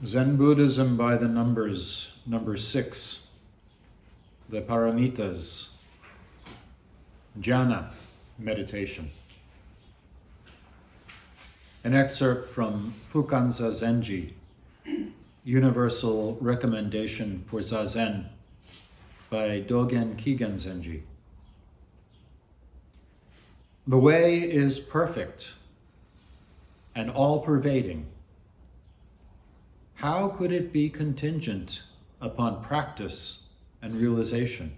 Zen Buddhism by the numbers, number 6, the Paramitas, Dhyana meditation. An excerpt from Fukanza Zenji, Universal Recommendation for Zazen by Dogen Kigen Zenji. The way is perfect and all-pervading. How could it be contingent upon practice and realization?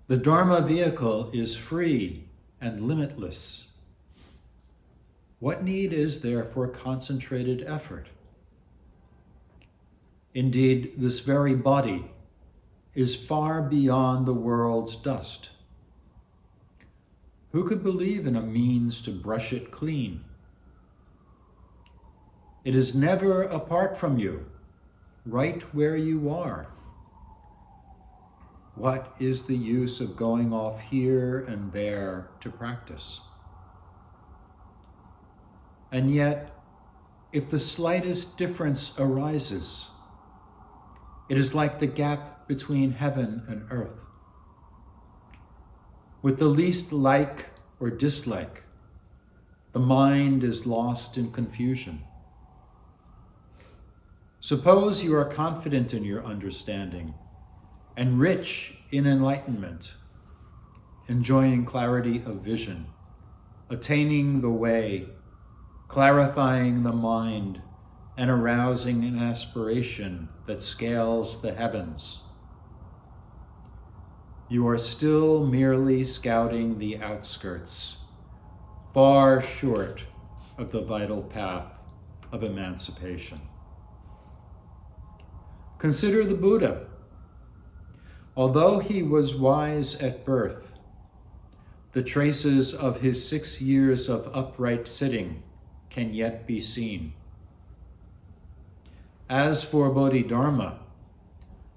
The Dharma vehicle is free and limitless. What need is there for concentrated effort? Indeed, this very body is far beyond the world's dust. Who could believe in a means to brush it clean? It is never apart from you, right where you are. What is the use of going off here and there to practice? And yet, if the slightest difference arises, it is like the gap between heaven and earth. With the least like or dislike, the mind is lost in confusion. Suppose you are confident in your understanding and rich in enlightenment, enjoying clarity of vision, attaining the way, clarifying the mind, and arousing an aspiration that scales the heavens. You are still merely scouting the outskirts, far short of the vital path of emancipation. Consider the Buddha. Although he was wise at birth, the traces of his 6 years of upright sitting can yet be seen. As for Bodhidharma,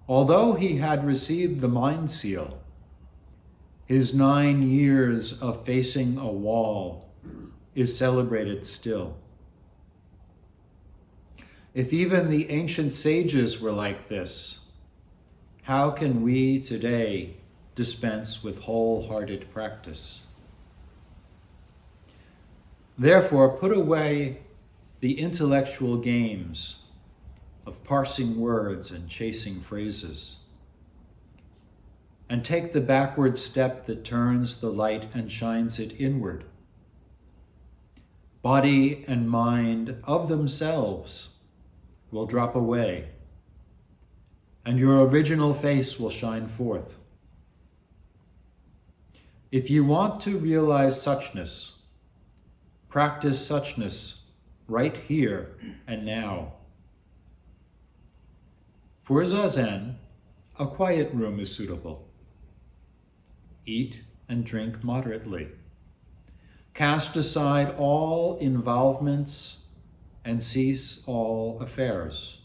although he had received the mind seal, his 9 years of facing a wall is celebrated still. If even the ancient sages were like this, how can we today dispense with wholehearted practice? Therefore, put away the intellectual games of parsing words and chasing phrases, and take the backward step that turns the light and shines it inward. Body and mind of themselves will drop away, and your original face will shine forth. If you want to realize suchness, practice suchness right here and now. For Zazen, a quiet room is suitable. Eat and drink moderately. Cast aside all involvements and cease all affairs.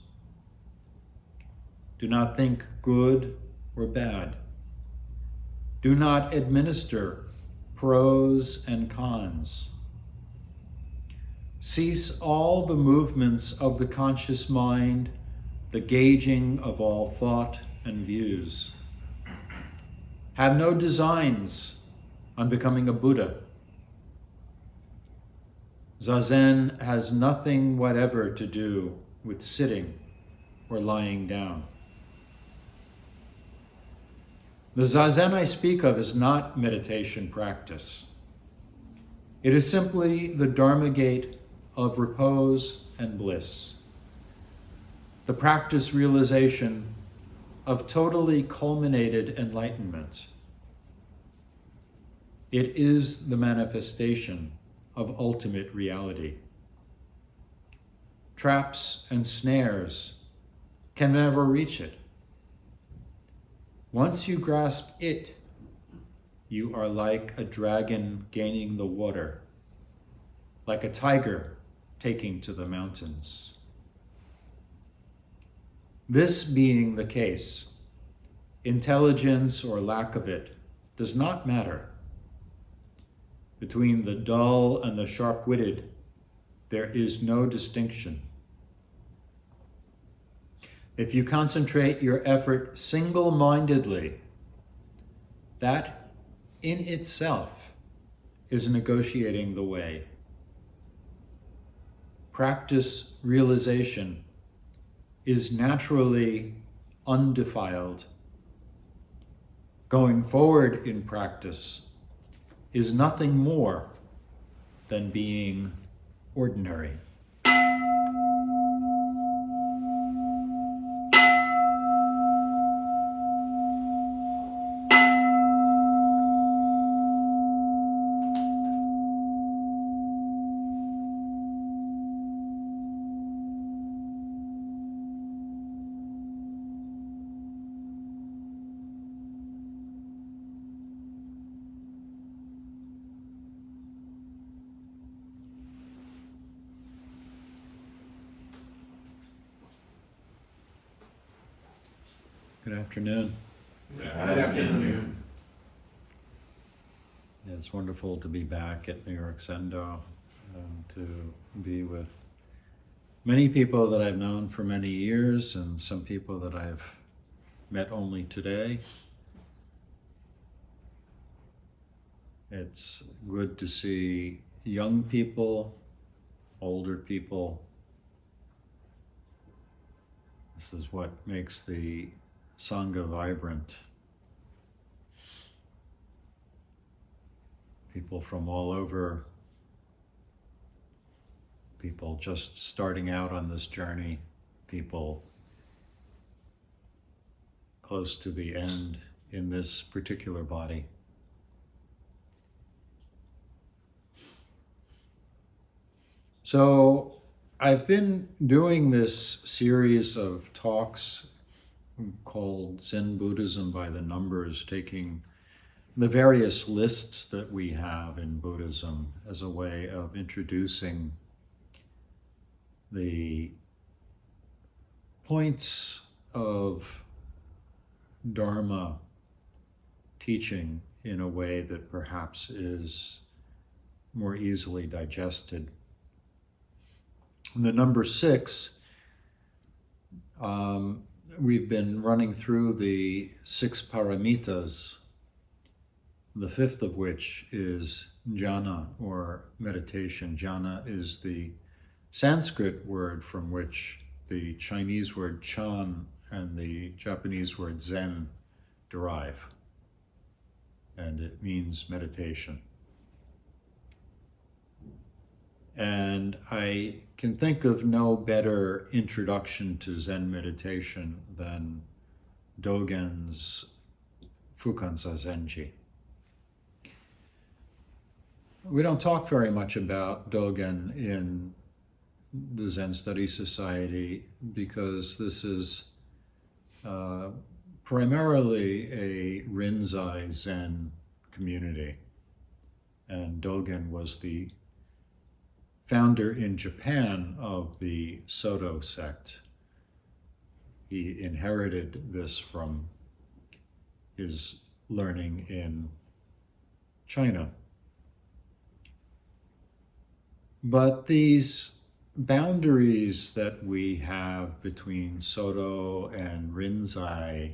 Do not think good or bad. Do not administer pros and cons. Cease all the movements of the conscious mind, the gauging of all thought and views. Have no designs on becoming a Buddha. Zazen has nothing whatever to do with sitting or lying down. The Zazen I speak of is not meditation practice. It is simply the Dharma gate of repose and bliss, the practice realization of totally culminated enlightenment. It is the manifestation of ultimate reality. Traps and snares can never reach it. Once you grasp it, you are like a dragon gaining the water, like a tiger taking to the mountains. This being the case, intelligence or lack of it does not matter. Between the dull and the sharp-witted, there is no distinction. If you concentrate your effort single-mindedly, that in itself is negotiating the way. Practice realization is naturally undefiled. Going forward in practice is nothing more than being ordinary. Good afternoon. Good afternoon. It's wonderful to be back at New York Sendo, to be with many people that I've known for many years and some people that I've met only today. It's good to see young people, older people. This is what makes the Sangha vibrant. People from all over, people just starting out on this journey, people close to the end in this particular body. So I've been doing this series of talks called Zen Buddhism by the Numbers, taking the various lists that we have in Buddhism as a way of introducing the points of Dharma teaching in a way that perhaps is more easily digested. The number 6, we've been running through the 6 Paramitas, the 5th of which is Dhyana, or meditation. Dhyana is the Sanskrit word from which the Chinese word Chan and the Japanese word Zen derive, and it means meditation. And I can think of no better introduction to Zen meditation than Dogen's Fukan Zazenji. We don't talk very much about Dogen in the Zen Study Society because this is primarily a Rinzai Zen community, and Dogen was the founder in Japan of the Soto sect. He inherited this from his learning in China. But these boundaries that we have between Soto and Rinzai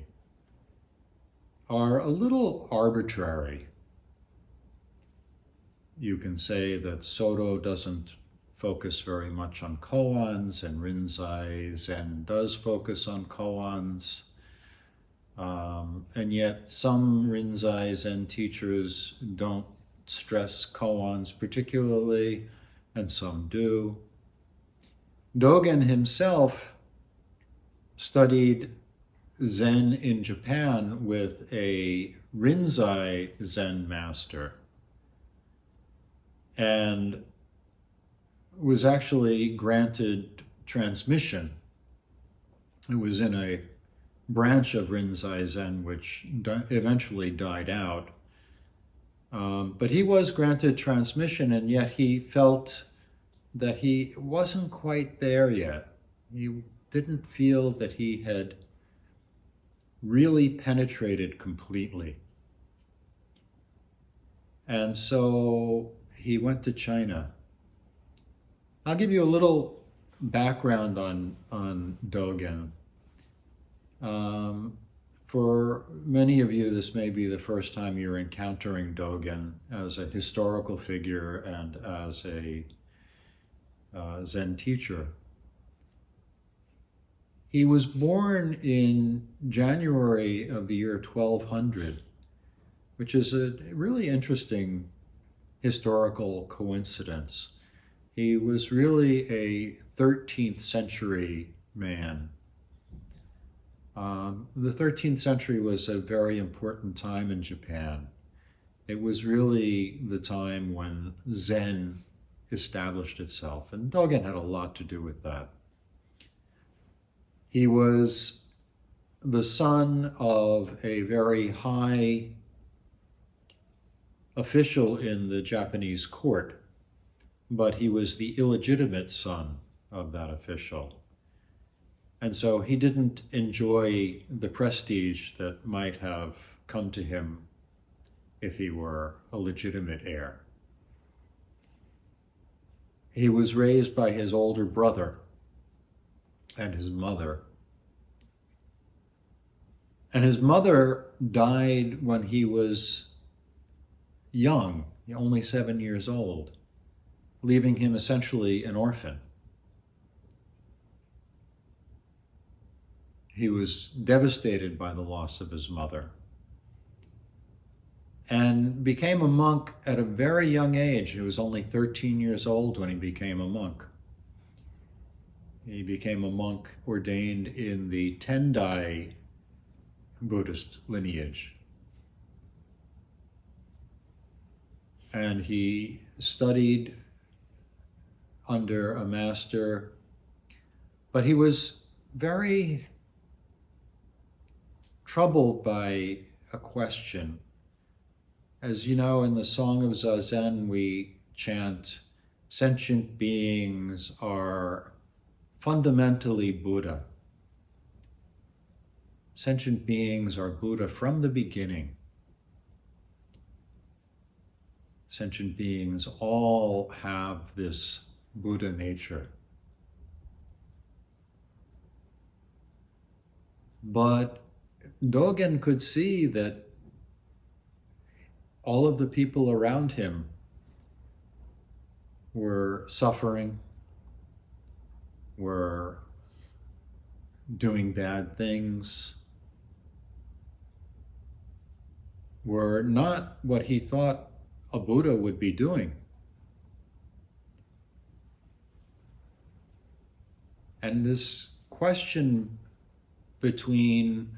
are a little arbitrary. You can say that Soto doesn't focus very much on koans, and Rinzai Zen does focus on koans. And yet some Rinzai Zen teachers don't stress koans particularly, and some do. Dogen himself studied Zen in Japan with a Rinzai Zen master, and was actually granted transmission. It was in a branch of Rinzai Zen which eventually died out. But he was granted transmission, and yet he felt that he wasn't quite there yet. He didn't feel that he had really penetrated completely. And so he went to China. I'll give you a little background on Dogen. For many of you, this may be the first time you're encountering Dogen as a historical figure and as a Zen teacher. He was born in January of the year 1200, which is a really interesting historical coincidence. He was really a 13th century man. The 13th century was a very important time in Japan. It was really the time when Zen established itself, and Dogen had a lot to do with that. He was the son of a very high official in the Japanese court, but he was the illegitimate son of that official. And so he didn't enjoy the prestige that might have come to him if he were a legitimate heir. He was raised by his older brother and his mother. And his mother died when he was young, only 7 years old, leaving him essentially an orphan. He was devastated by the loss of his mother and became a monk at a very young age. He was only 13 years old when he became a monk. He became a monk ordained in the Tendai Buddhist lineage. And he studied under a master, but he was very troubled by a question. As you know, in the Song of Zazen, we chant, sentient beings are fundamentally Buddha. Sentient beings are Buddha from the beginning. Sentient beings all have this Buddha nature. But Dogen could see that all of the people around him were suffering, were doing bad things, were not what he thought a Buddha would be doing. And this question between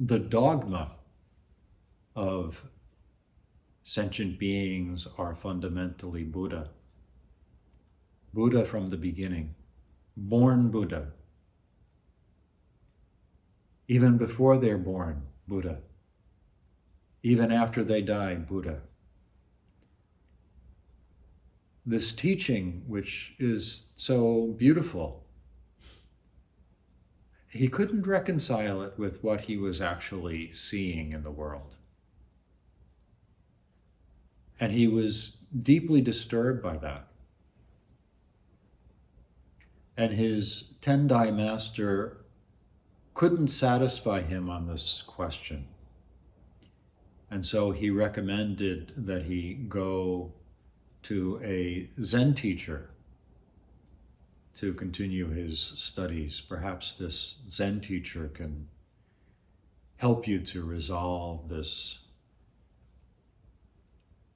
the dogma of sentient beings are fundamentally Buddha, Buddha from the beginning, born Buddha, even before they're born, Buddha, even after they die, Buddha. This teaching, which is so beautiful, he couldn't reconcile it with what he was actually seeing in the world. And he was deeply disturbed by that. And his Tendai master couldn't satisfy him on this question. And so he recommended that he go to a Zen teacher to continue his studies. Perhaps this Zen teacher can help you to resolve this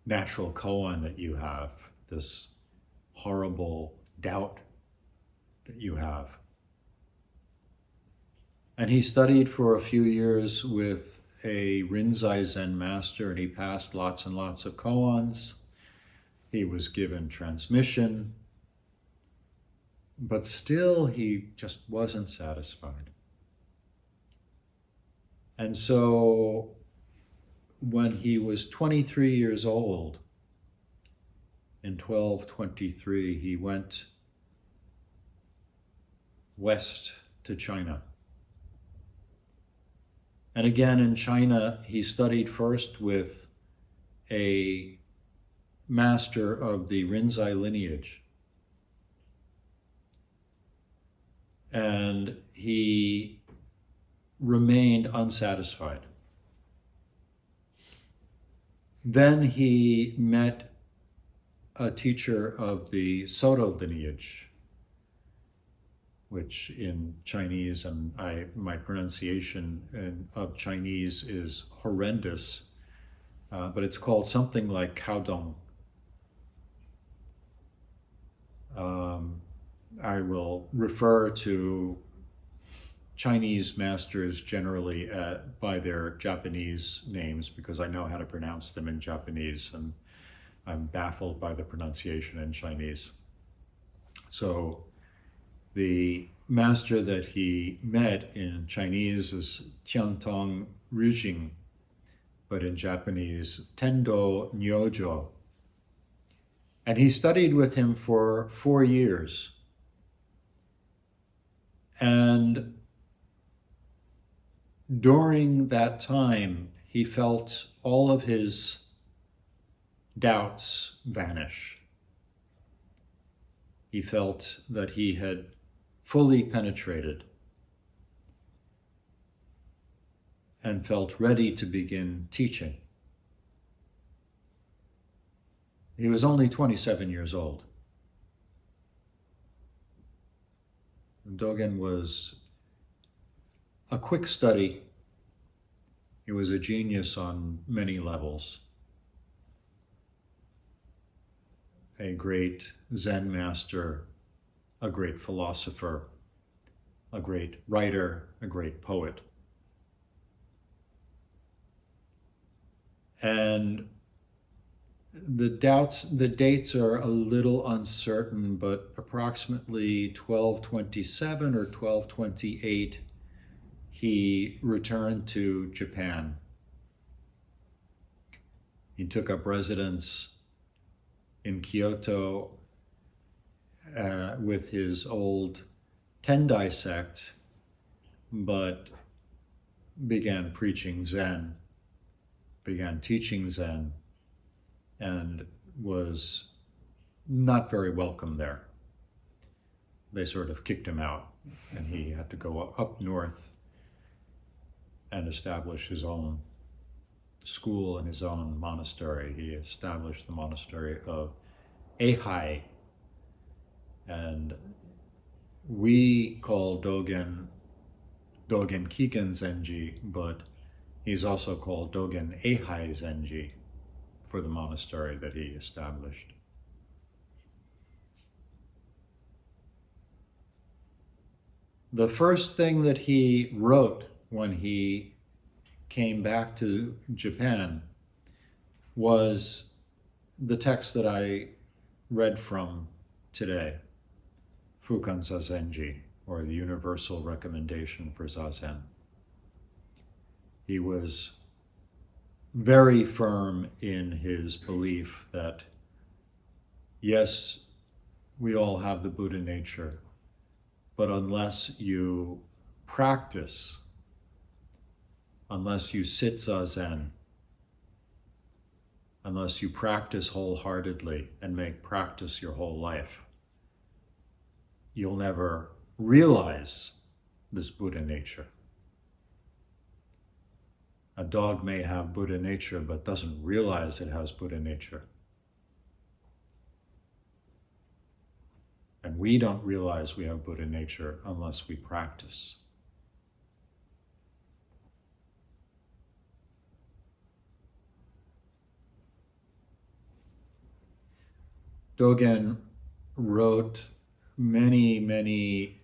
natural koan that you have, this horrible doubt that you have. And he studied for a few years with a Rinzai Zen master, and he passed lots and lots of koans. He was given transmission, but still he just wasn't satisfied. And so when he was 23 years old, in 1223, he went west to China. And again in China, he studied first with a master of the Rinzai lineage. and he remained unsatisfied. Then he met a teacher of the Soto lineage, which in Chinese, and my pronunciation of Chinese is horrendous, but it's called something like Kaodong. I will refer to Chinese masters generally by their Japanese names because I know how to pronounce them in Japanese, and I'm baffled by the pronunciation in Chinese. So the master that he met in Chinese is Tiantong Rujing, but in Japanese, Tendo Nyojo. And he studied with him for 4 years. And during that time, he felt all of his doubts vanish. He felt that he had fully penetrated and felt ready to begin teaching. He was only 27 years old. Dogen was a quick study. He was a genius on many levels. A great Zen master, a great philosopher, a great writer, a great poet. And the dates are a little uncertain, but approximately 1227 or 1228, he returned to Japan. He took up residence in Kyoto with his old Tendai sect, but began preaching Zen, began teaching Zen, and was not very welcome there. They sort of kicked him out, and he had to go up north and establish his own school and his own monastery. He established the monastery of Eihai, and we call Dogen Kigen Zenji, but he's also called Dogen Eihai Zenji for the monastery that he established. The first thing that he wrote when he came back to Japan was the text that I read from today, Fukan Zazenji, or the Universal Recommendation for Zazen. He was very firm in his belief that, yes, we all have the Buddha nature, but unless you practice, unless you sit Zazen, unless you practice wholeheartedly and make practice your whole life, you'll never realize this Buddha nature. A dog may have Buddha nature, but doesn't realize it has Buddha nature. And we don't realize we have Buddha nature unless we practice. Dogen wrote many, many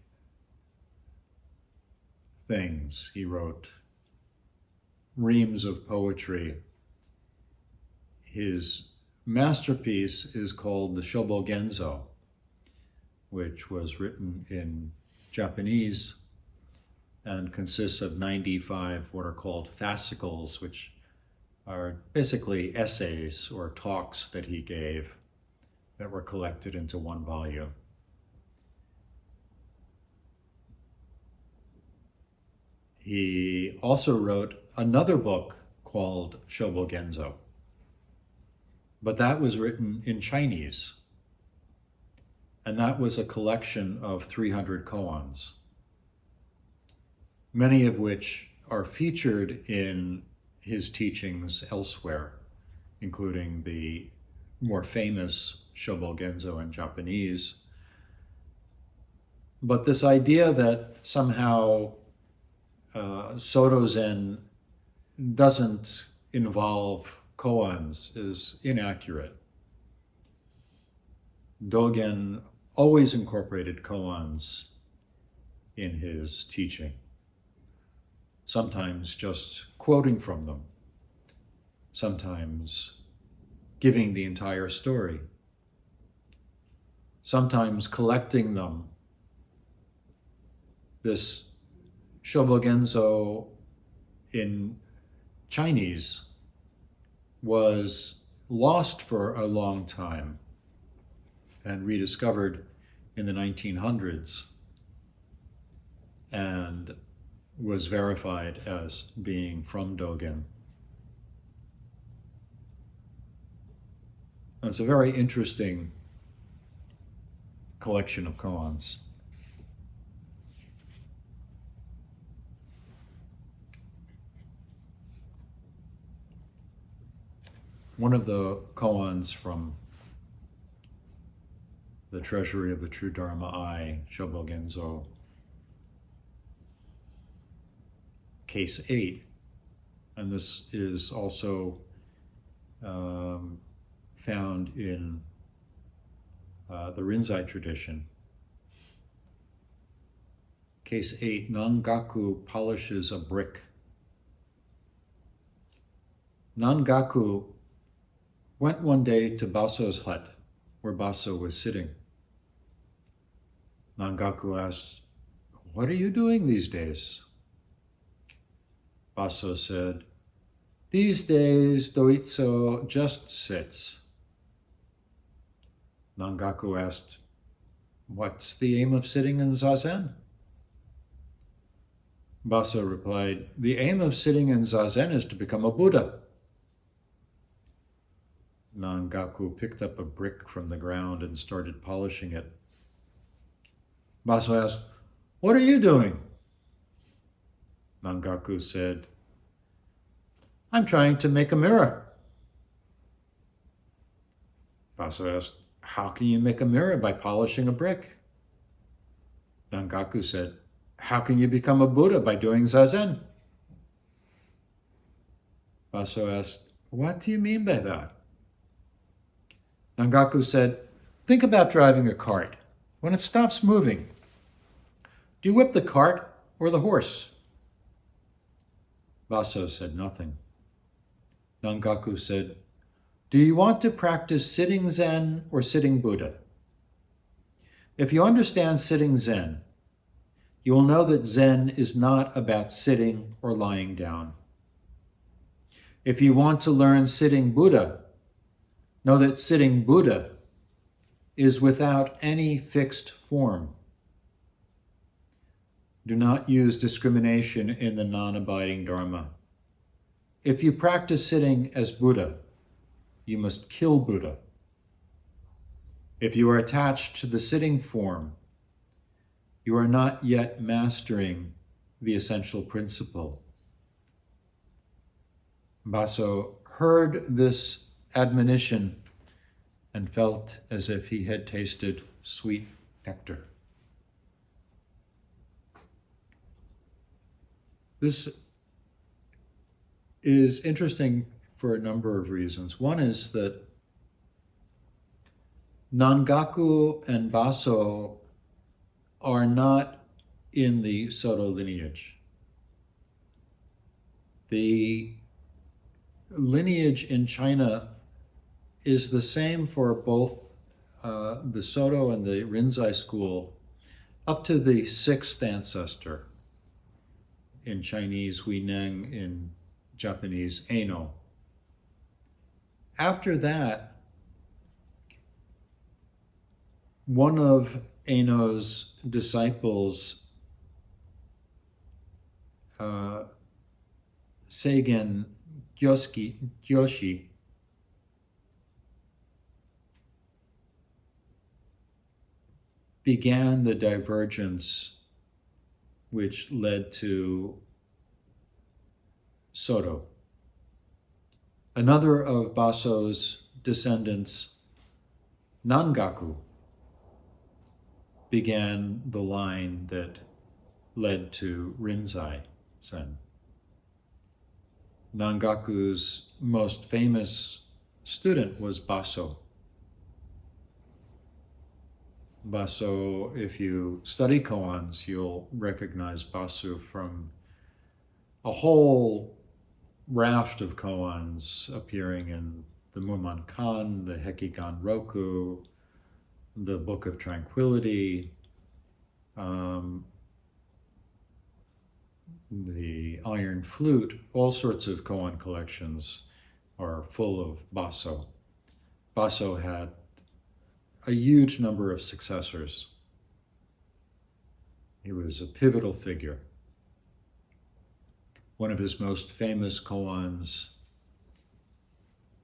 things. He wrote reams of poetry. His masterpiece is called the Shobogenzo, which was written in Japanese and consists of 95 what are called fascicles, which are basically essays or talks that he gave that were collected into one volume. He also wrote another book called Shobogenzo, but that was written in Chinese, and that was a collection of 300 koans. many of which are featured in his teachings elsewhere, including the more famous Shobogenzo in Japanese. But this idea that somehow Soto Zen doesn't involve koans is inaccurate. Dogen always incorporated koans in his teaching, sometimes just quoting from them, sometimes giving the entire story, sometimes collecting them. This Shobogenzo in Chinese was lost for a long time and rediscovered in the 1900s and was verified as being from Dogen. And it's a very interesting collection of koans. One of the koans from the Treasury of the True Dharma Eye, Shobogenzo, Case 8, and this is also found in the Rinzai tradition. Case 8, Nangaku polishes a brick. Nangaku went one day to Baso's hut, where Baso was sitting. Nangaku asked, "What are you doing these days?" Baso said, "These days, Doitso just sits." Nangaku asked, "What's the aim of sitting in Zazen?" Baso replied, "The aim of sitting in Zazen is to become a Buddha." Nangaku picked up a brick from the ground and started polishing it. Baso asked, "What are you doing?" Nangaku said, "I'm trying to make a mirror." Baso asked, "How can you make a mirror by polishing a brick?" Nangaku said, "How can you become a Buddha by doing Zazen?" Baso asked, "What do you mean by that?" Nangaku said, "Think about driving a cart. When it stops moving, do you whip the cart or the horse?" Baso said nothing. Nangaku said, "Do you want to practice sitting Zen or sitting Buddha? If you understand sitting Zen, you will know that Zen is not about sitting or lying down. If you want to learn sitting Buddha, know that sitting Buddha is without any fixed form. Do not use discrimination in the non-abiding Dharma. If you practice sitting as Buddha, you must kill Buddha. If you are attached to the sitting form, you are not yet mastering the essential principle." Baso heard this admonition and felt as if he had tasted sweet nectar. This is interesting for a number of reasons. One is that Nangaku and Baso are not in the Soto lineage. The lineage in China is the same for both the Soto and the Rinzai school up to the sixth ancestor. In Chinese, Hui Neng, in Japanese, Eino. After that, one of Eino's disciples, Seigen Kyoshi, began the divergence which led to Soto. Another of Baso's descendants, Nangaku, began the line that led to Rinzai Zen. Nangaku's most famous student was Baso. Baso, if you study koans, you'll recognize Baso from a whole raft of koans appearing in the Muman Kan, the Hekigan Roku, the Book of Tranquility, the Iron Flute. All sorts of koan collections are full of Baso. Baso had a huge number of successors. He was a pivotal figure. One of his most famous koans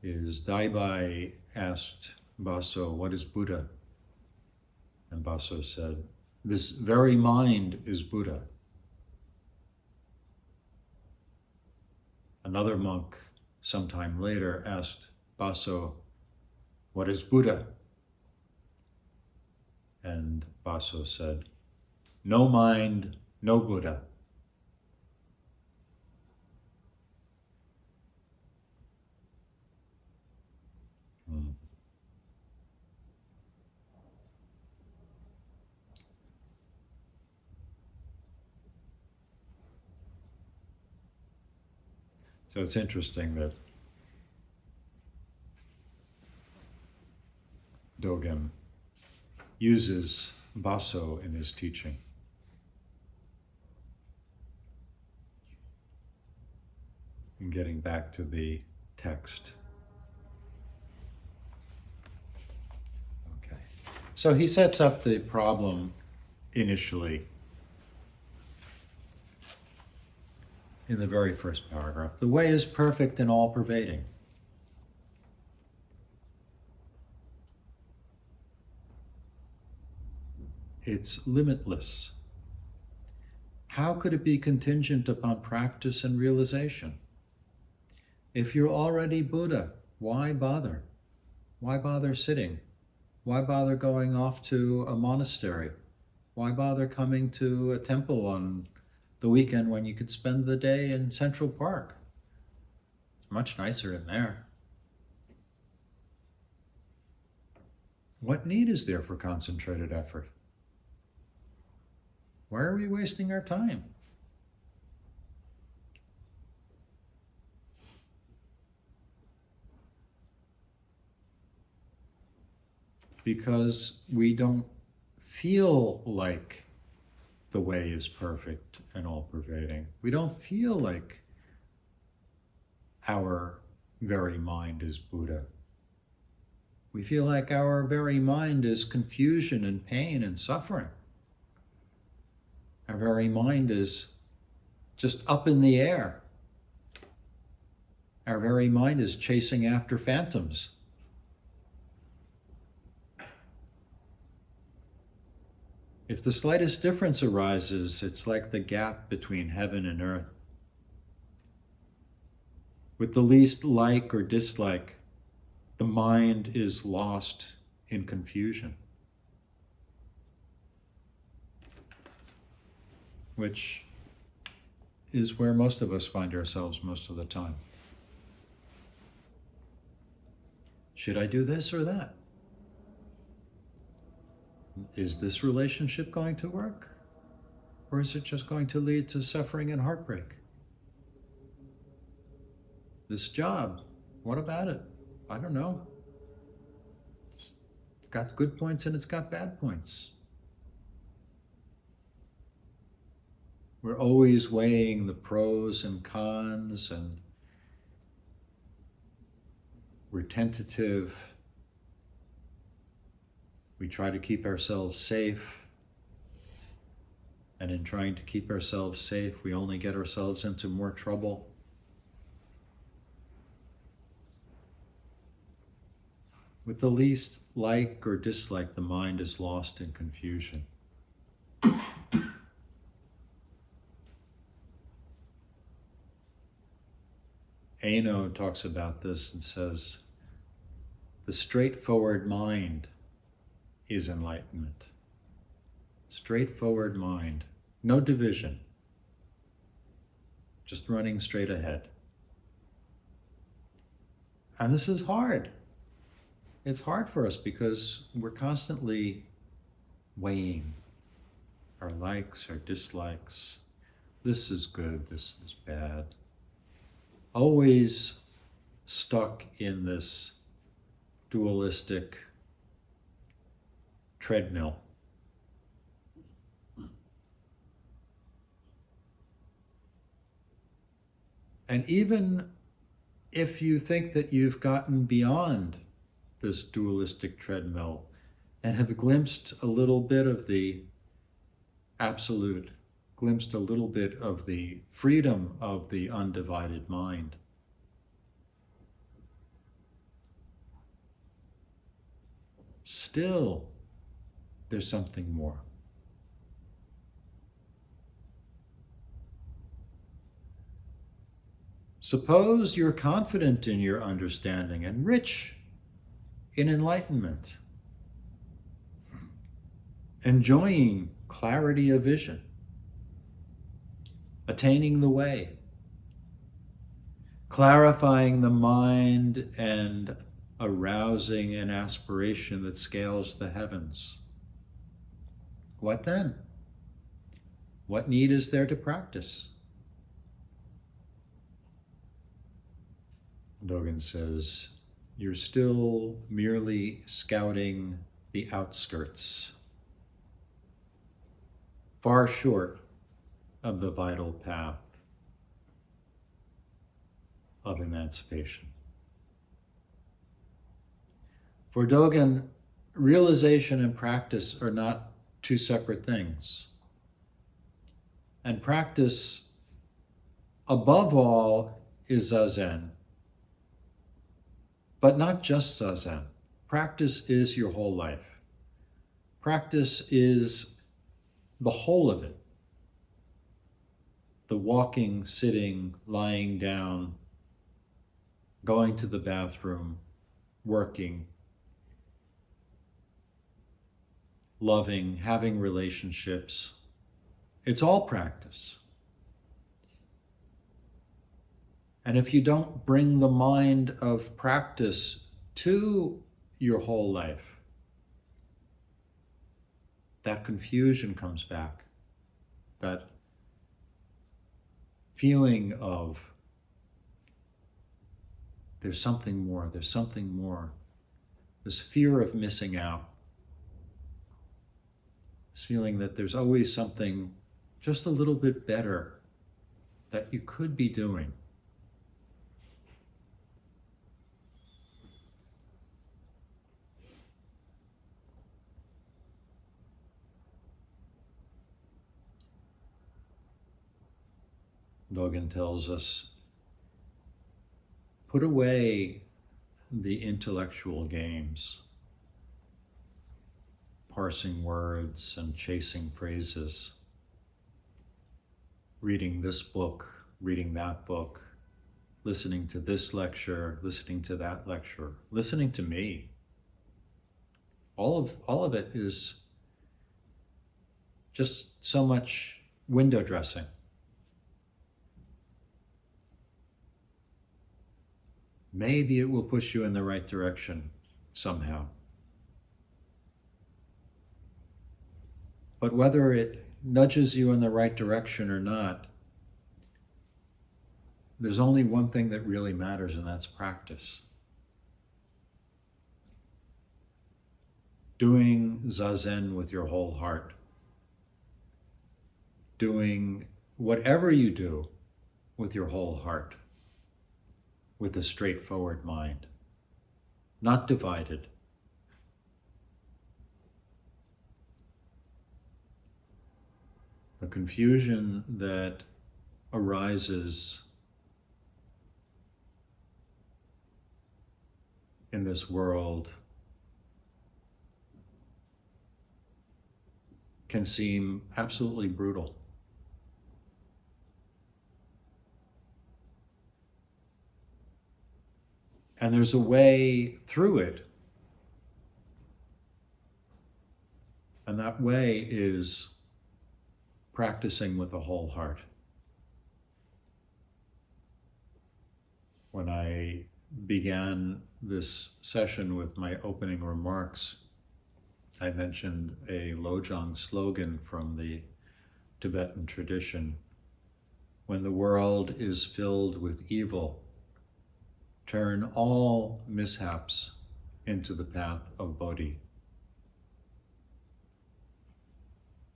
is Daibai asked Baso, "What is Buddha?" And Baso said, "This very mind is Buddha." Another monk sometime later asked Baso, "What is Buddha?" And Baso said, "No mind, no Buddha." So it's interesting that Dogen uses Baso in his teaching. And getting back to the text. Okay. So he sets up the problem initially in the very first paragraph. The way is perfect and all-pervading. It's limitless. How could it be contingent upon practice and realization? If you're already Buddha, why bother? Why bother sitting? Why bother going off to a monastery? Why bother coming to a temple on the weekend when you could spend the day in Central Park? It's much nicer in there. What need is there for concentrated effort? Why are we wasting our time? Because we don't feel like the way is perfect and all-pervading. We don't feel like our very mind is Buddha. We feel like our very mind is confusion and pain and suffering. Our very mind is just up in the air. Our very mind is chasing after phantoms. If the slightest difference arises, it's like the gap between heaven and earth. With the least like or dislike, the mind is lost in confusion, which is where most of us find ourselves most of the time. Should I do this or that? Is this relationship going to work? Or is it just going to lead to suffering and heartbreak? This job, what about it? I don't know. It's got good points and it's got bad points. We're always weighing the pros and cons, and we're tentative. We try to keep ourselves safe. And in trying to keep ourselves safe, we only get ourselves into more trouble. With the least like or dislike, the mind is lost in confusion. Ano talks about this and says, the straightforward mind is enlightenment. Straightforward mind, no division, just running straight ahead. And this is hard. It's hard for us because we're constantly weighing our likes, our dislikes. This is good, this is bad. Always stuck in this dualistic treadmill. And even if you think that you've gotten beyond this dualistic treadmill and have glimpsed a little bit of the absolute, glimpsed a little bit of the freedom of the undivided mind, still there's something more. Suppose you're confident in your understanding and rich in enlightenment, enjoying clarity of vision, attaining the way, clarifying the mind and arousing an aspiration that scales the heavens. What then? What need is there to practice? Dogen says, you're still merely scouting the outskirts, far short of the vital path of emancipation. For Dogen, realization and practice are not two separate things. And practice, above all, is Zazen. But not just Zazen. Practice is your whole life. Practice is the whole of it. The walking, sitting, lying down, going to the bathroom, working, loving, having relationships. It's all practice. And if you don't bring the mind of practice to your whole life, that confusion comes back, that feeling of there's something more, this fear of missing out, this feeling that there's always something just a little bit better that you could be doing. Dogen tells us, put away the intellectual games, parsing words and chasing phrases, reading this book, reading that book, listening to this lecture, listening to that lecture, listening to me. All of it is just so much window dressing. Maybe it will push you in the right direction somehow. But whether it nudges you in the right direction or not, there's only one thing that really matters, and that's practice. Doing Zazen with your whole heart. Doing whatever you do with your whole heart. With a straightforward mind, not divided. The confusion that arises in this world can seem absolutely brutal. And there's a way through it. And that way is practicing with a whole heart. When I began this session with my opening remarks, I mentioned a Lojong slogan from the Tibetan tradition. When the world is filled with evil, turn all mishaps into the path of Bodhi.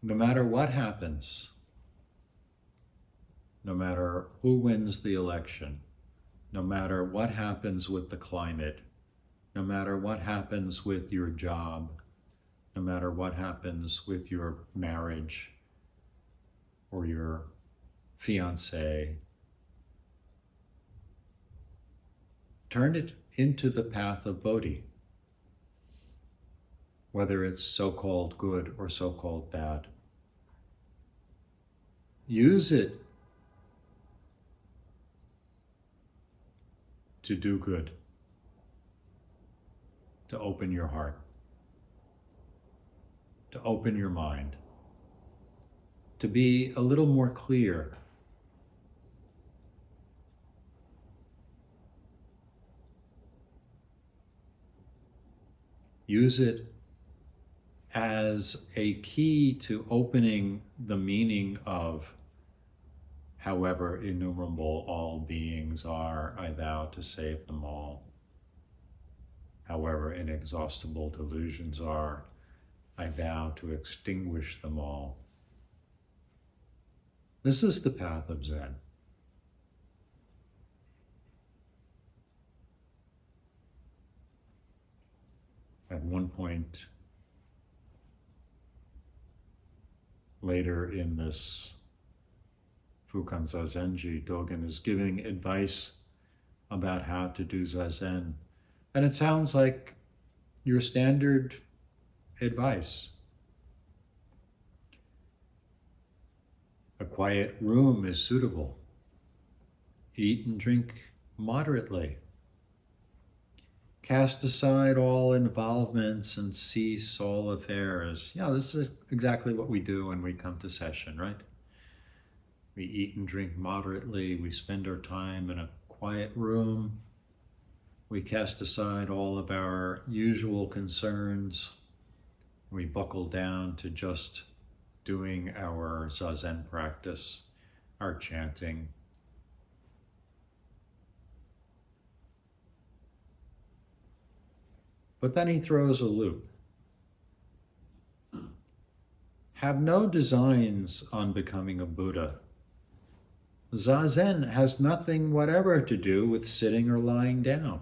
No matter what happens, no matter who wins the election, no matter what happens with the climate, no matter what happens with your job, no matter what happens with your marriage or your fiancé, turn it into the path of Bodhi, whether it's so-called good or so-called bad. Use it to do good, to open your heart, to open your mind, to be a little more clear. Use it as a key to opening the meaning of however innumerable all beings are, I vow to save them all. However inexhaustible delusions are, I vow to extinguish them all. This is the path of Zen. At one point later in this Fukan Zazenji, Dogen is giving advice about how to do Zazen. And it sounds like your standard advice. A quiet room is suitable. Eat and drink moderately. Cast aside all involvements and cease all affairs. Yeah, this is exactly what we do when we come to session, right? We eat and drink moderately. We spend our time in a quiet room. We cast aside all of our usual concerns. We buckle down to just doing our Zazen practice, our chanting. But then he throws a loop. Have no designs on becoming a Buddha. Zazen has nothing whatever to do with sitting or lying down.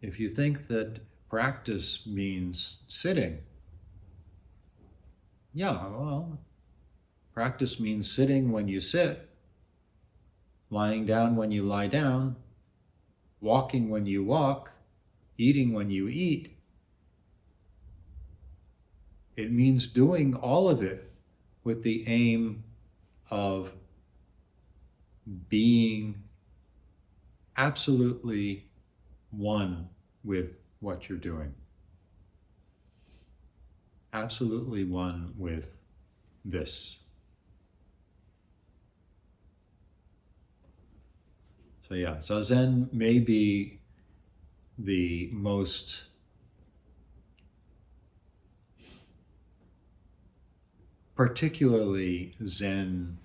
If you think that practice means sitting, yeah, well, practice means sitting when you sit, lying down when you lie down, walking when you walk, eating when you eat. It means doing all of it with the aim of being absolutely one with what you're doing. Absolutely one with this. So yeah, Zazen may be the most particularly Zen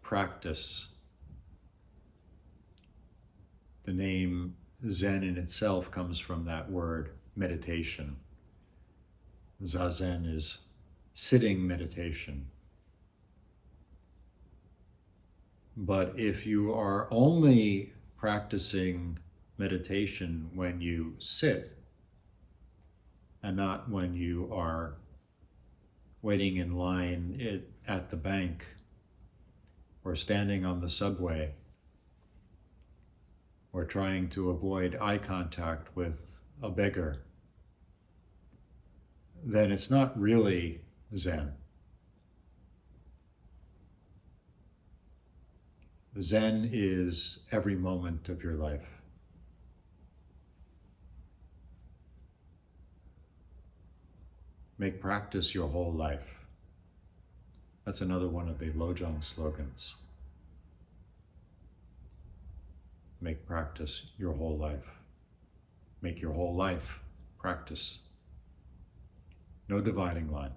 practice. The name Zen in itself comes from that word, meditation. Zazen is sitting meditation. But if you are only practicing meditation when you sit and not when you are waiting in line at the bank or standing on the subway or trying to avoid eye contact with a beggar, then it's not really Zen. Zen is every moment of your life. Make practice your whole life. That's another one of the Lojong slogans. Make practice your whole life. Make your whole life practice. No dividing line.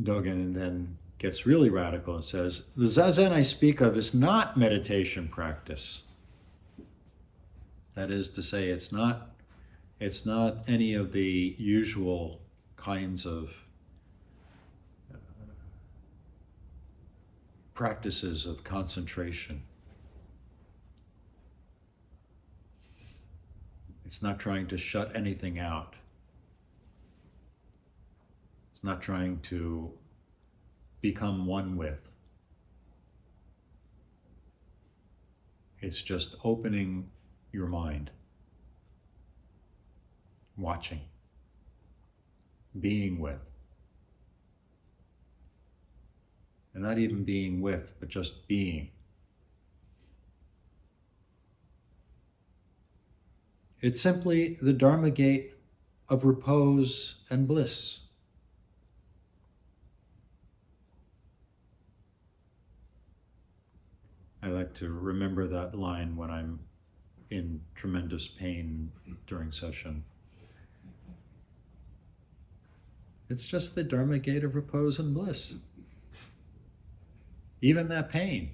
Dogen then gets really radical and says, the Zazen I speak of is not meditation practice. That is to say, it's not any of the usual kinds of practices of concentration. It's not trying to shut anything out. It's not trying to become one with. It's just opening your mind, watching, being with. And not even being with, but just being. It's simply the Dharma gate of repose and bliss. I like to remember that line when I'm in tremendous pain during session. It's just the Dharma gate of repose and bliss. Even that pain.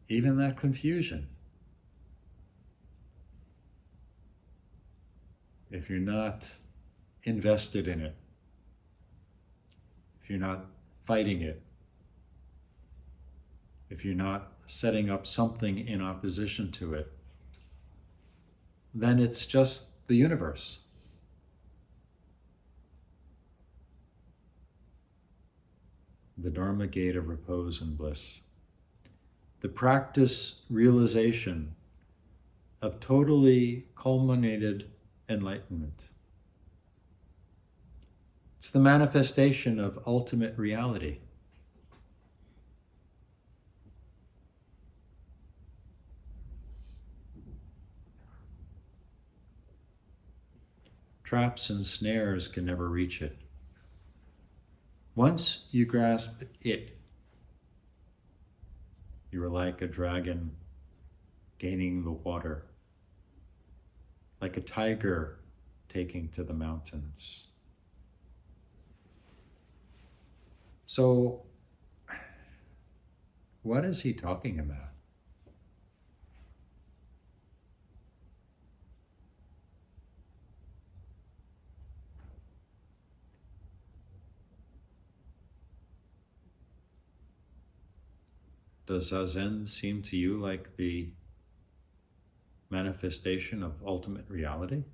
Even that confusion. If you're not invested in it, if you're not fighting it, if you're not setting up something in opposition to it, then it's just the universe. The Dharma gate of repose and bliss. The practice realization of totally culminated enlightenment. It's the manifestation of ultimate reality. Traps and snares can never reach it. Once you grasp it, you are like a dragon gaining the water, like a tiger taking to the mountains. So, what is he talking about? Does Zazen seem to you like the manifestation of ultimate reality?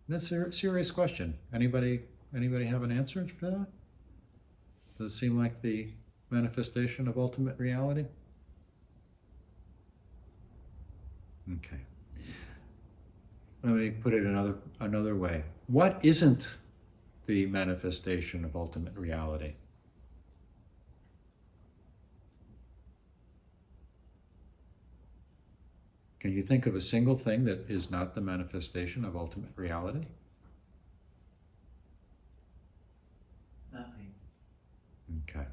That's a serious question. Anybody have an answer for that? Does it seem like the manifestation of ultimate reality? Okay. Let me put it another way. What isn't the manifestation of ultimate reality? Can you think of a single thing that is not the manifestation of ultimate reality? Nothing. Okay.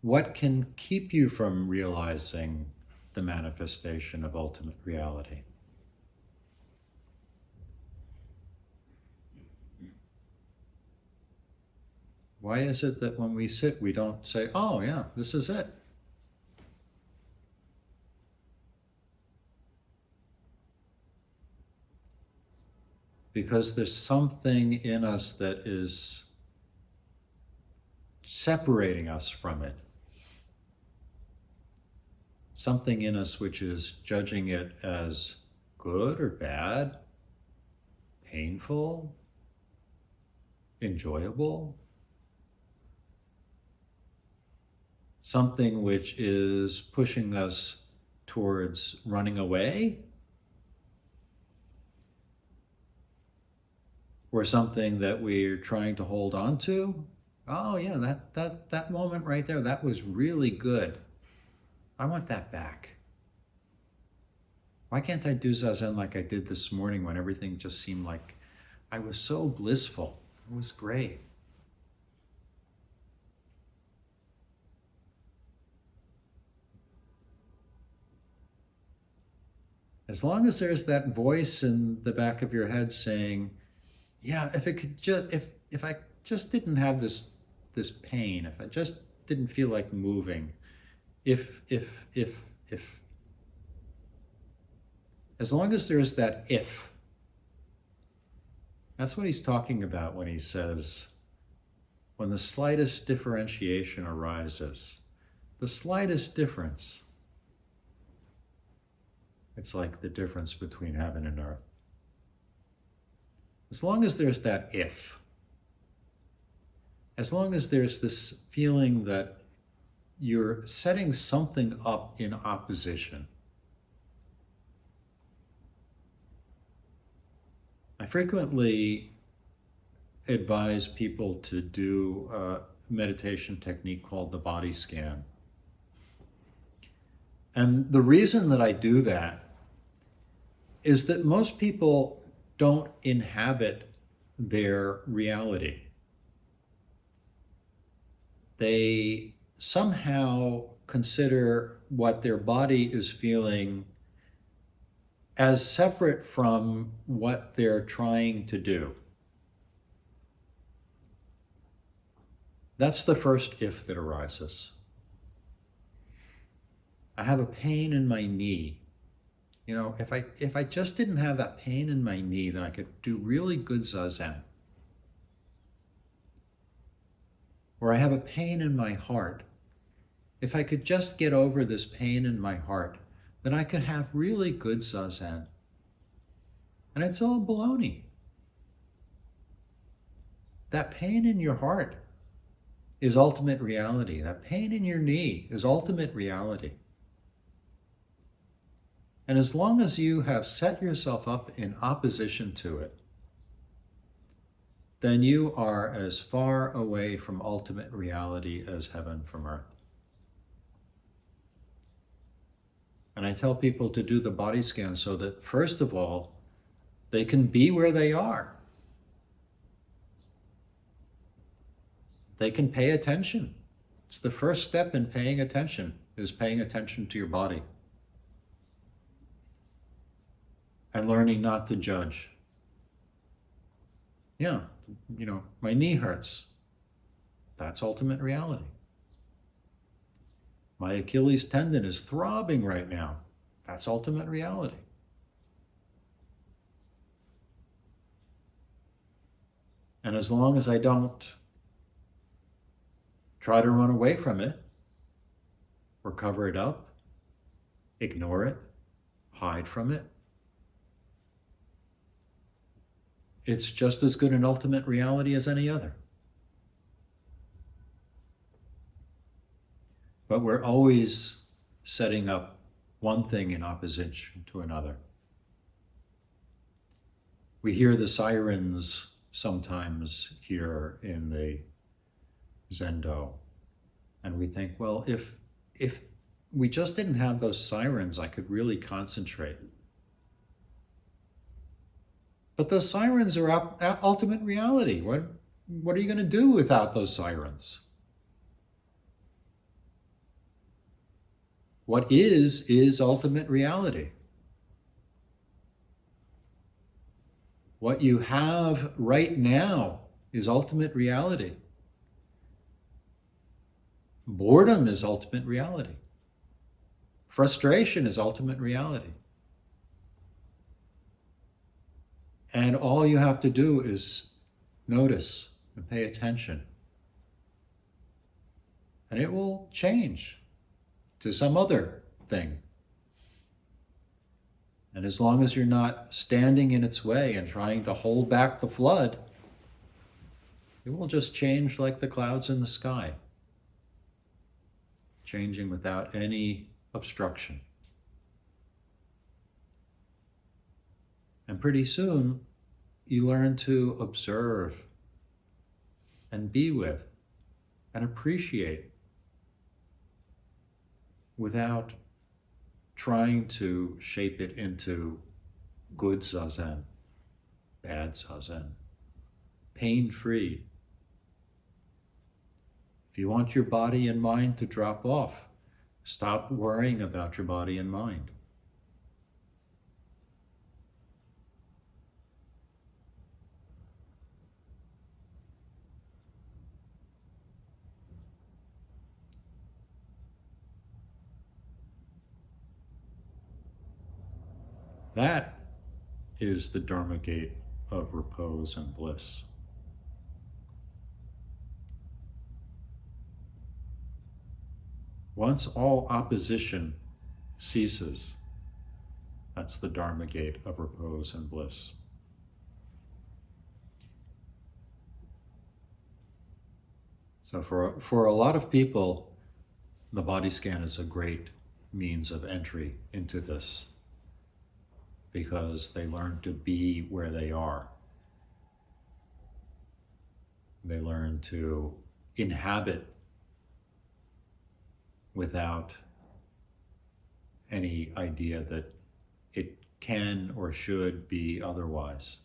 What can keep you from realizing the manifestation of ultimate reality? Why is it that when we sit, we don't say, oh yeah, this is it? because there's something in us that is separating us from it. Something in us which is judging it as good or bad, painful, enjoyable. Something which is pushing us towards running away, or something that we're trying to hold on to. Oh yeah, that moment right there, that was really good. I want that back. Why can't I do Zazen like I did this morning when everything just seemed like I was so blissful? It was great. As long as there's that voice in the back of your head saying, yeah, if it could just, if I just didn't have this pain, if I just didn't feel like moving, if, as long as there's that if, that's what he's talking about when he says, when the slightest differentiation arises, the slightest difference, it's like the difference between heaven and earth. As long as there's that if, as long as there's this feeling that you're setting something up in opposition. I frequently advise people to do a meditation technique called the body scan. And the reason that I do that is that most people don't inhabit their reality. They somehow consider what their body is feeling as separate from what they're trying to do. That's the first if that arises. I have a pain in my knee. You know, if I just didn't have that pain in my knee, then I could do really good Zazen. Or I have a pain in my heart. If I could just get over this pain in my heart, then I could have really good Zazen. And it's all baloney. That pain in your heart is ultimate reality. That pain in your knee is ultimate reality. And as long as you have set yourself up in opposition to it, then you are as far away from ultimate reality as heaven from earth. And I tell people to do the body scan so that, first of all, they can be where they are. They can pay attention. It's the first step in paying attention, is paying attention to your body. And learning not to judge. Yeah, you know, my knee hurts. That's ultimate reality. My Achilles tendon is throbbing right now. That's ultimate reality. And as long as I don't try to run away from it, or cover it up, ignore it, hide from it, it's just as good an ultimate reality as any other. But we're always setting up one thing in opposition to another. We hear the sirens sometimes here in the Zendo, and we think, well, if we just didn't have those sirens, I could really concentrate. But those sirens are ultimate reality. What are you going to do without those sirens? What is ultimate reality. What you have right now is ultimate reality. Boredom is ultimate reality. Frustration is ultimate reality. And all you have to do is notice and pay attention. And it will change to some other thing. And as long as you're not standing in its way and trying to hold back the flood, it will just change like the clouds in the sky, changing without any obstruction. And pretty soon, you learn to observe and be with and appreciate without trying to shape it into good zazen, bad zazen, pain-free. If you want your body and mind to drop off, stop worrying about your body and mind. That is the Dharma gate of repose and bliss. Once all opposition ceases, that's the Dharma gate of repose and bliss. So for a lot of people, the body scan is a great means of entry into this, because they learn to be where they are. They learn to inhabit without any idea that it can or should be otherwise.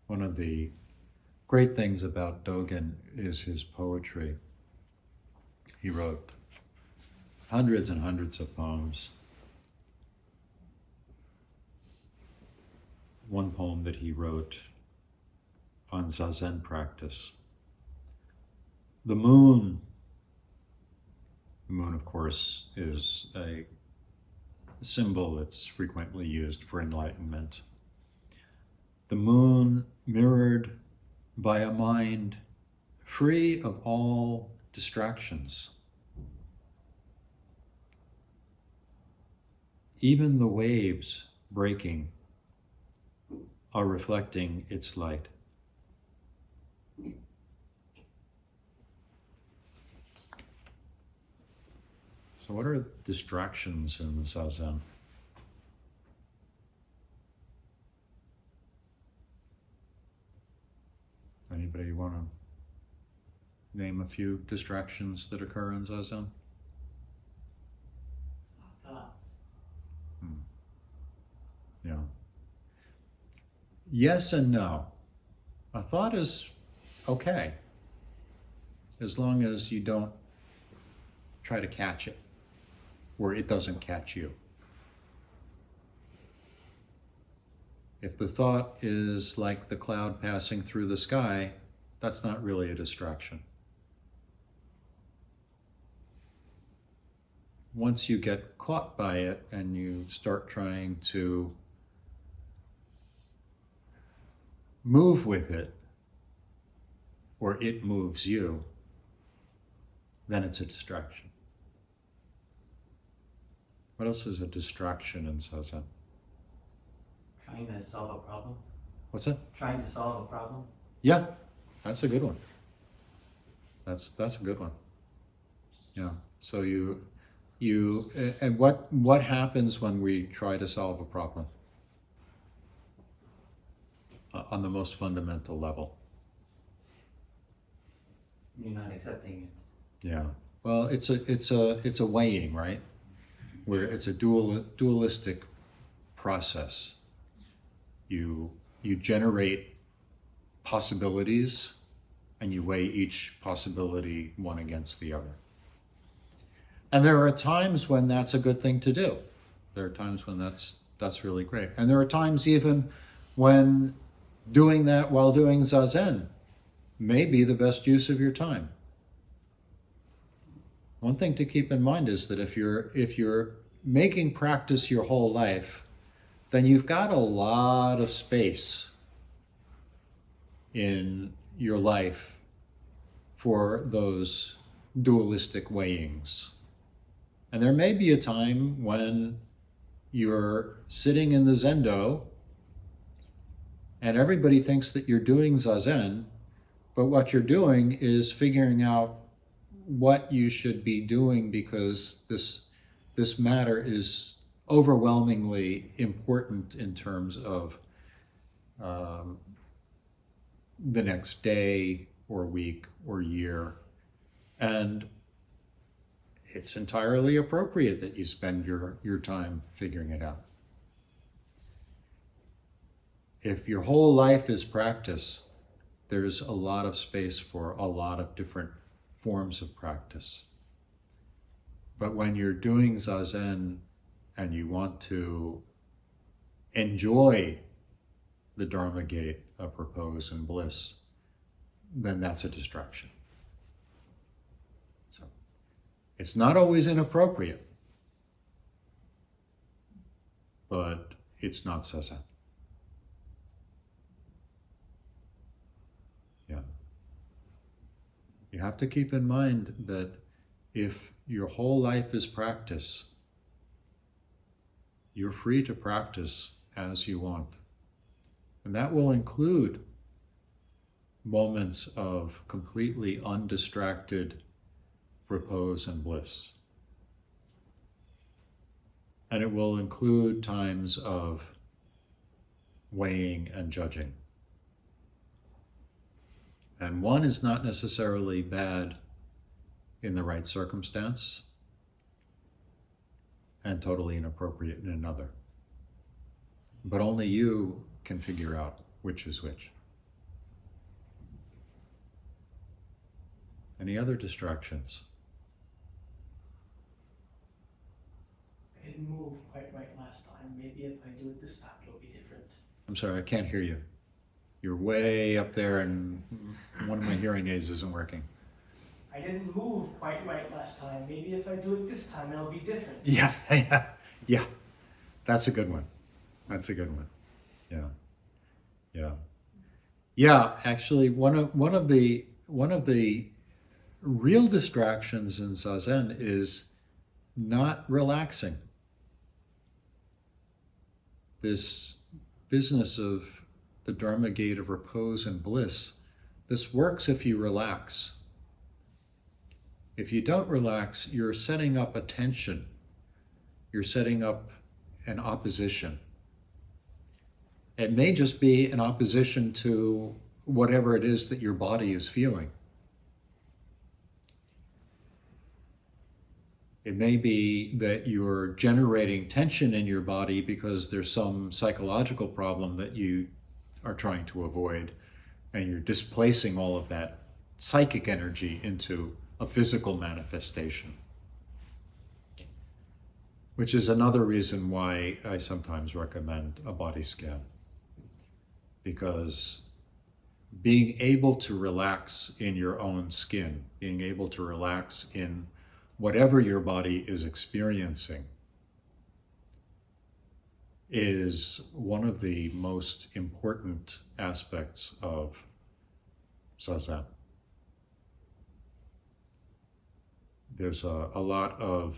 One of the great things about Dogen is his poetry. He wrote hundreds and hundreds of poems. One poem that he wrote on Zazen practice. The moon, of course, is a symbol that's frequently used for enlightenment. The moon mirrored by a mind free of all distractions. Even the waves breaking are reflecting its light. So what are distractions in the Zazen? Anybody want to name a few distractions that occur in Zazen? Thoughts. Yeah. Yes and no. A thought is okay, as long as you don't try to catch it, or it doesn't catch you. If the thought is like the cloud passing through the sky, that's not really a distraction. Once you get caught by it and you start trying to move with it, or it moves you, then it's a distraction. What else is a distraction in Zazen? Trying to solve a problem. What's that? Trying to solve a problem. Yeah, that's a good one. That's a good one. Yeah. So and what happens when we try to solve a problem? On the most fundamental level. You're not accepting it. Yeah. Well, it's a weighing, right? Where it's a dualistic process. You generate possibilities and you weigh each possibility one against the other. And there are times when that's a good thing to do. There are times when that's really great. And there are times even when doing that while doing Zazen may be the best use of your time. One thing to keep in mind is that if you're making practice your whole life, then you've got a lot of space in your life for those dualistic weighings. And there may be a time when you're sitting in the Zendo and everybody thinks that you're doing Zazen, but what you're doing is figuring out what you should be doing because this matter is overwhelmingly important in terms of the next day or week or year. And it's entirely appropriate that you spend your time figuring it out. If your whole life is practice, there's a lot of space for a lot of different forms of practice. But when you're doing Zazen and you want to enjoy the Dharma gate of repose and bliss, then that's a distraction. So it's not always inappropriate, but it's not Zazen. Yeah. You have to keep in mind that if your whole life is practice, you're free to practice as you want. And that will include moments of completely undistracted repose and bliss. And it will include times of weighing and judging. And one is not necessarily bad in the right circumstance and totally inappropriate in another. But only you can figure out which is which. Any other distractions? I didn't move quite right last time. Maybe if I do it this time, it'll be different. I'm sorry, I can't hear you. You're way up there and one of my hearing aids isn't working. I didn't move quite right last time. Maybe if I do it this time, it'll be different. Yeah. That's a good one. That's a good one. Yeah. Actually, one of the real distractions in Zazen is not relaxing. This business of the Dharma gate of repose and bliss, this works if you relax. If you don't relax, you're setting up a tension. You're setting up an opposition. It may just be an opposition to whatever it is that your body is feeling. It may be that you're generating tension in your body because there's some psychological problem that you are trying to avoid, and you're displacing all of that psychic energy into a physical manifestation. Which is another reason why I sometimes recommend a body scan. Because being able to relax in your own skin, being able to relax in whatever your body is experiencing, is one of the most important aspects of Zazen. There's a lot of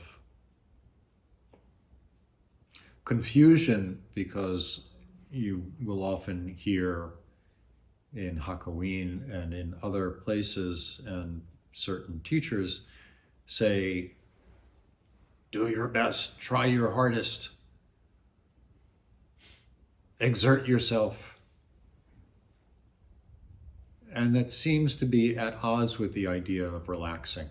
confusion because you will often hear in Hakuin and in other places and certain teachers say, do your best, try your hardest, exert yourself. And that seems to be at odds with the idea of relaxing.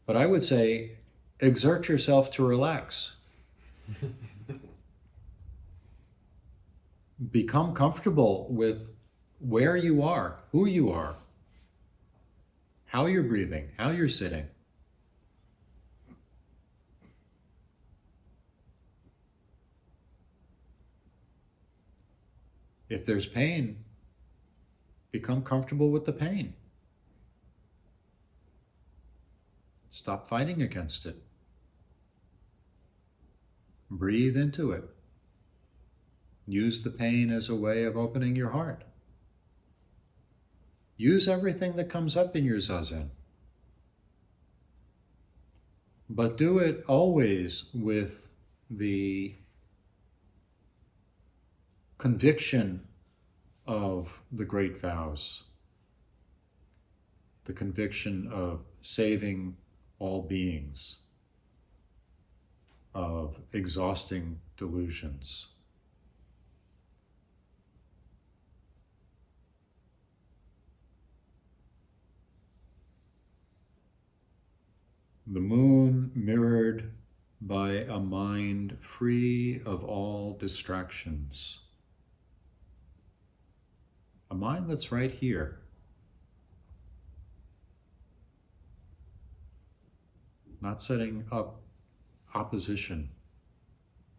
But I would say, exert yourself to relax. Become comfortable with where you are, who you are, how you're breathing, how you're sitting. If there's pain, become comfortable with the pain. Stop fighting against it. Breathe into it. Use the pain as a way of opening your heart. Use everything that comes up in your zazen. But do it always with the conviction of the great vows, the conviction of saving all beings, of exhausting delusions. The moon mirrored by a mind free of all distractions. A mind that's right here. Not setting up opposition,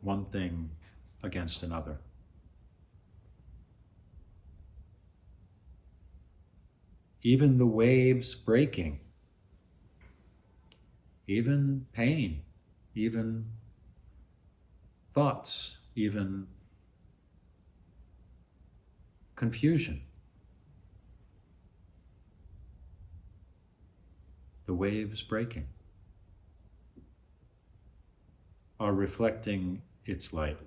one thing against another. Even the waves breaking, even pain, even thoughts, even confusion. The waves breaking are reflecting its light.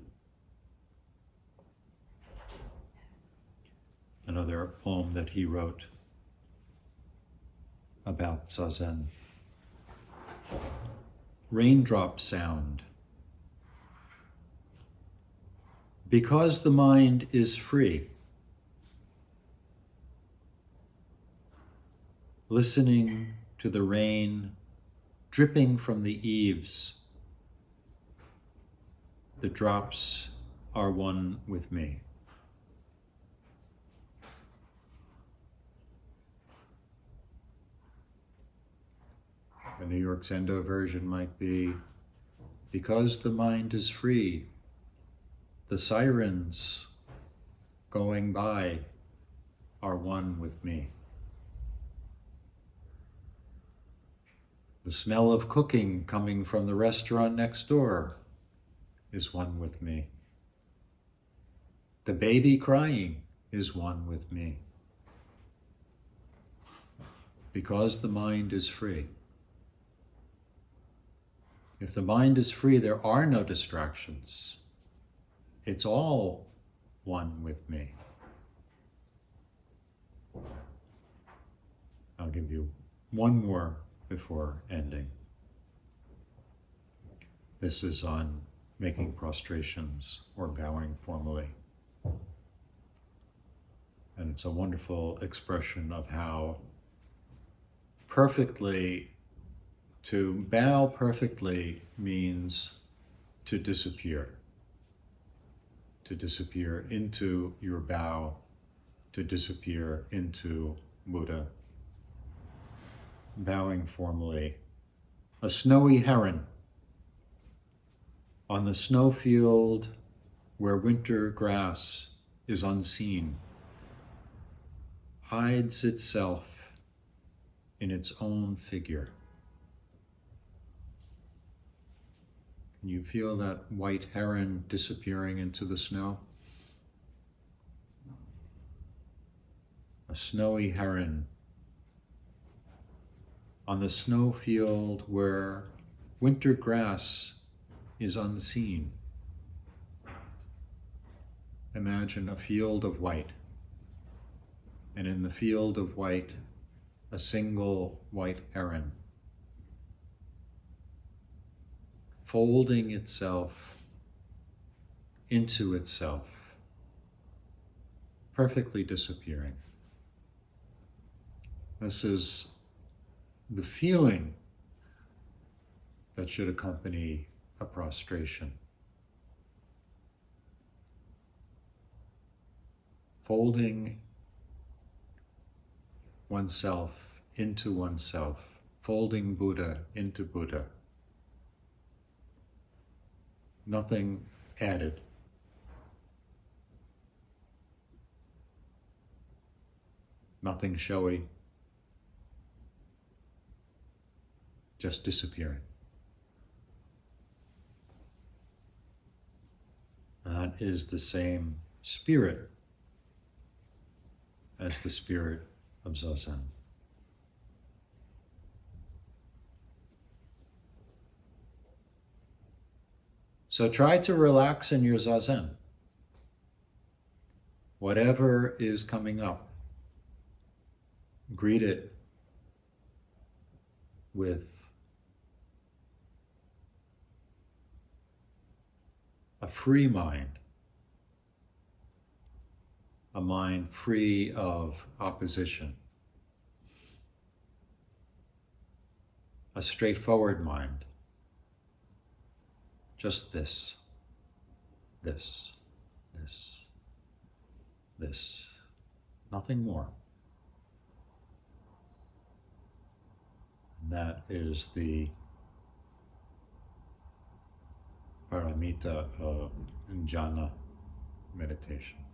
Another poem that he wrote about Zazen. Raindrop sound. Because the mind is free, listening to the rain dripping from the eaves, the drops are one with me. The New York Zendo version might be, because the mind is free, the sirens going by are one with me. The smell of cooking coming from the restaurant next door is one with me. The baby crying is one with me. Because the mind is free. If the mind is free, there are no distractions. It's all one with me. I'll give you one more before ending. This is on making prostrations or bowing formally. And it's a wonderful expression of how to bow perfectly means to disappear into your bow, to disappear into Buddha. Bowing formally. A snowy heron on the snowfield where winter grass is unseen, hides itself in its own figure. Can you feel that white heron disappearing into the snow? A snowy heron on the snow field where winter grass is unseen. Imagine a field of white, and in the field of white, a single white heron, folding itself into itself, perfectly disappearing. This is the feeling that should accompany a prostration. Folding oneself into oneself, folding Buddha into Buddha. Nothing added. Nothing showy. Just disappearing. And that is the same spirit as the spirit of Zazen. So try to relax in your Zazen. Whatever is coming up, greet it with a free mind, a mind free of opposition, a straightforward mind. Just this, this, nothing more. And that is the paramita of Dhyana meditation.